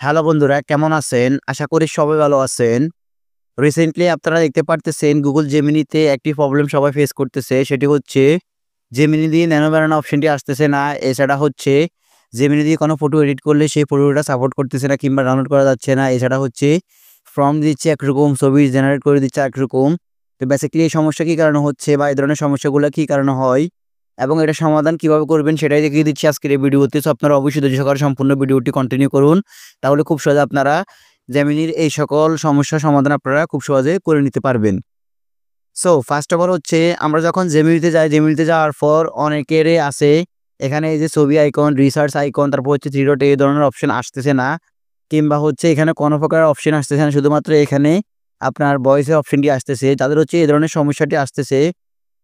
Hello বন্ধুরা, কেমন আছেন? আশা করি সবাই ভালো আছেন। রিসেন্টলি আপনারা দেখতে পারতেছেন Google Gemini-তে একটি প্রবলেম সবাই ফেস করতেছে। সেটি হচ্ছে Gemini দিয়ে ন্যানো ব্যানানা অপশনটি আসতেছে না। এছাড়া হচ্ছে Gemini দিয়ে কোনো ফটো এডিট করলে সেই ফটোটা সাপোর্ট করতেছে না কিংবা ডাউনলোড করা যাচ্ছে না। এছাড়া হচ্ছে প্রম্পট দিচ্ছে একরকম, ছবি জেনারেট করে দিচ্ছে একরকম। তো বেসিক্যালি এই সমস্যা কী কারণে হচ্ছে বা এই ধরনের সমস্যাগুলো কী কারণে হয় এবং এটার সমাধান কিভাবে করবেন সেটাই দেখিয়ে দিচ্ছি আজকের এই ভিডিওতে। সো আপনারা অবশ্যই ধৈর্য সহকারে সম্পূর্ণ ভিডিওটি কন্টিনিউ করুন। তাহলে খুব সহজে আপনারা জেমিনির এই সকল সমস্যার সমাধান আপনারা খুব সহজে করে নিতে পারবেন। সো ফার্স্ট অফ অল হচ্ছে আমরা যখন জেমিনিতে যাই, জেমিনিতে যাওয়ার পর অনেকেরই আছে এখানে এই যে ছবি আইকন, রিসার্চ আইকন, তারপর হচ্ছে থ্রি ডট এই ধরনের অপশন আসতেছে না কিংবা হচ্ছে এখানে কোনো প্রকার অপশন আসতেছে না, শুধুমাত্র এখানে আপনার ভয়েসের অপশনটি আসতেছে। যাদের হচ্ছে এই ধরনের সমস্যাটি আসতেছে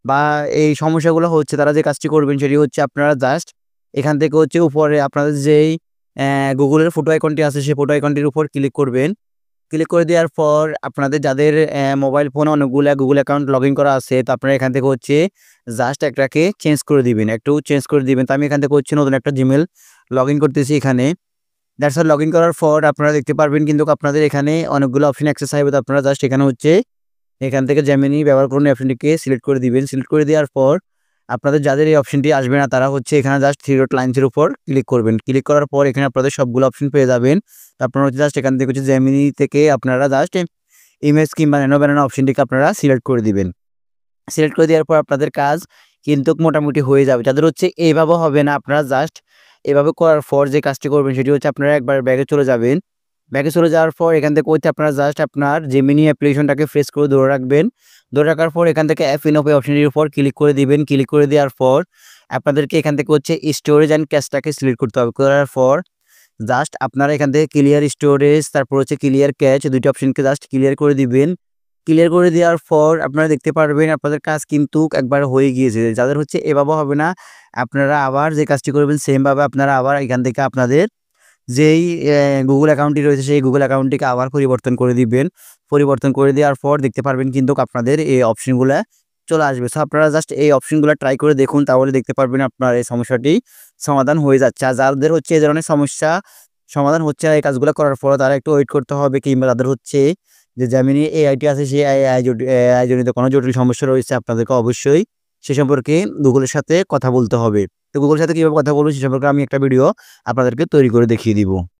বা এই সমস্যাগুলো হচ্ছে, তারা যে কাজটি করবেন সেটি হচ্ছে আপনারা জাস্ট এখান থেকে হচ্ছে উপরে আপনাদের যেই গুগলের ফটো আইকনটি আছে সেই ফটো আইকনটির উপর ক্লিক করবেন। ক্লিক করে দেওয়ার পর আপনাদের যাদের মোবাইল ফোনে অনেকগুলা গুগল অ্যাকাউন্ট লগ ইন করা আছে, তো আপনারা এখান থেকে হচ্ছে জাস্ট একটাকে চেঞ্জ করে দিবেন, একটু চেঞ্জ করে দিবেন। তো আমি এখান থেকে হচ্ছে নতুন একটা জিমেল লগ ইন করতেছি এখানে। That's all. লগ ইন করার পর আপনারা দেখতে পারবেন কিন্তু আপনাদের এখানে অনেকগুলো অপশন অ্যাক্সেস হবে। তো আপনারা জাস্ট এখানে হচ্ছে এখান থেকে জেমিনি ব্যবহার করুন এই অপশনটিকে সিলেক্ট করে দিবেন। সিলেক্ট করে দেওয়ার পর আপনাদের যাদের এই অপশনটি আসবে না তারা হচ্ছে এখানে জাস্ট থ্রি ডট লাইনসের উপর ক্লিক করবেন। ক্লিক করার পর এখানে আপনাদের সবগুলো অপশন পেয়ে যাবেন। আপনারা হচ্ছে জাস্ট এখান থেকে হচ্ছে জেমিনি থেকে আপনারা জাস্ট ইমেজ কিংবা ন্যানো ব্যানানা অপশনটিকে আপনারা সিলেক্ট করে দিবেন। সিলেক্ট করে দেওয়ার পর আপনাদের কাজ কিন্তু মোটামুটি হয়ে যাবে। যাদের হচ্ছে এইভাবে হবে না, আপনারা জাস্ট এভাবে করার পর যে কাজটি করবেন সেটি হচ্ছে আপনারা একবার ব্যাগে চলে যাবেন। ব্যাগে চলে যাওয়ার পর এখান থেকে হচ্ছে আপনারা জাস্ট আপনার জেমিনি অ্যাপ্লিকেশনটাকে প্রেস করে ধরে রাখবেন। ধরে রাখার পর এখান থেকে অ্যাপ ইনফো অপশনটির উপর ক্লিক করে দিবেন। ক্লিক করে দেওয়ার পর আপনাদেরকে এখান থেকে হচ্ছে স্টোরেজ অ্যান্ড ক্যাশটাকে সিলেক্ট করতে হবে। করার পর জাস্ট আপনারা এখান থেকে ক্লিয়ার স্টোরেজ, তারপর হচ্ছে ক্লিয়ার ক্যাশ, দুইটি অপশনকে জাস্ট ক্লিয়ার করে দিবেন। ক্লিয়ার করে দেওয়ার পর আপনারা দেখতে পারবেন আপনাদের কাজ কিন্তু একবার হয়ে গিয়েছে। যাদের হচ্ছে এভাবে হবে না, আপনারা আবার যে কাজটি করবেন সেমভাবে আপনারা আবার এখান থেকে আপনাদের যেই গুগল অ্যাকাউন্টটি রয়েছে সেই গুগল অ্যাকাউন্টটিকে আবার পরিবর্তন করে দিবেন। পরিবর্তন করে দেওয়ার পর দেখতে পারবেন কিন্তু আপনাদের এই অপশনগুলা চলে আসবে। সো আপনারা জাস্ট এই অপশনগুলো ট্রাই করে দেখুন, তাহলে দেখতে পারবেন আপনার এই সমস্যাটি সমাধান হয়ে যাচ্ছে। আর যাদের হচ্ছে এই ধরনের সমস্যা সমাধান হচ্ছে না এই কাজগুলো করার পর, তারা একটু ওয়েট করতে হবে কিংবা তাদের হচ্ছে যে জেমিনি এআইটি আছে সেই এআই জনিত কোনো জটিল সমস্যা রয়েছে, আপনাদেরকে অবশ্যই সে সম্পর্কে গুগলের সাথে কথা বলতে হবে। তো গুগলের সাথে কীভাবে কথা বলবো সে সম্পর্কে আমি একটা ভিডিও আপনাদেরকে তৈরি করে দেখিয়ে দিব।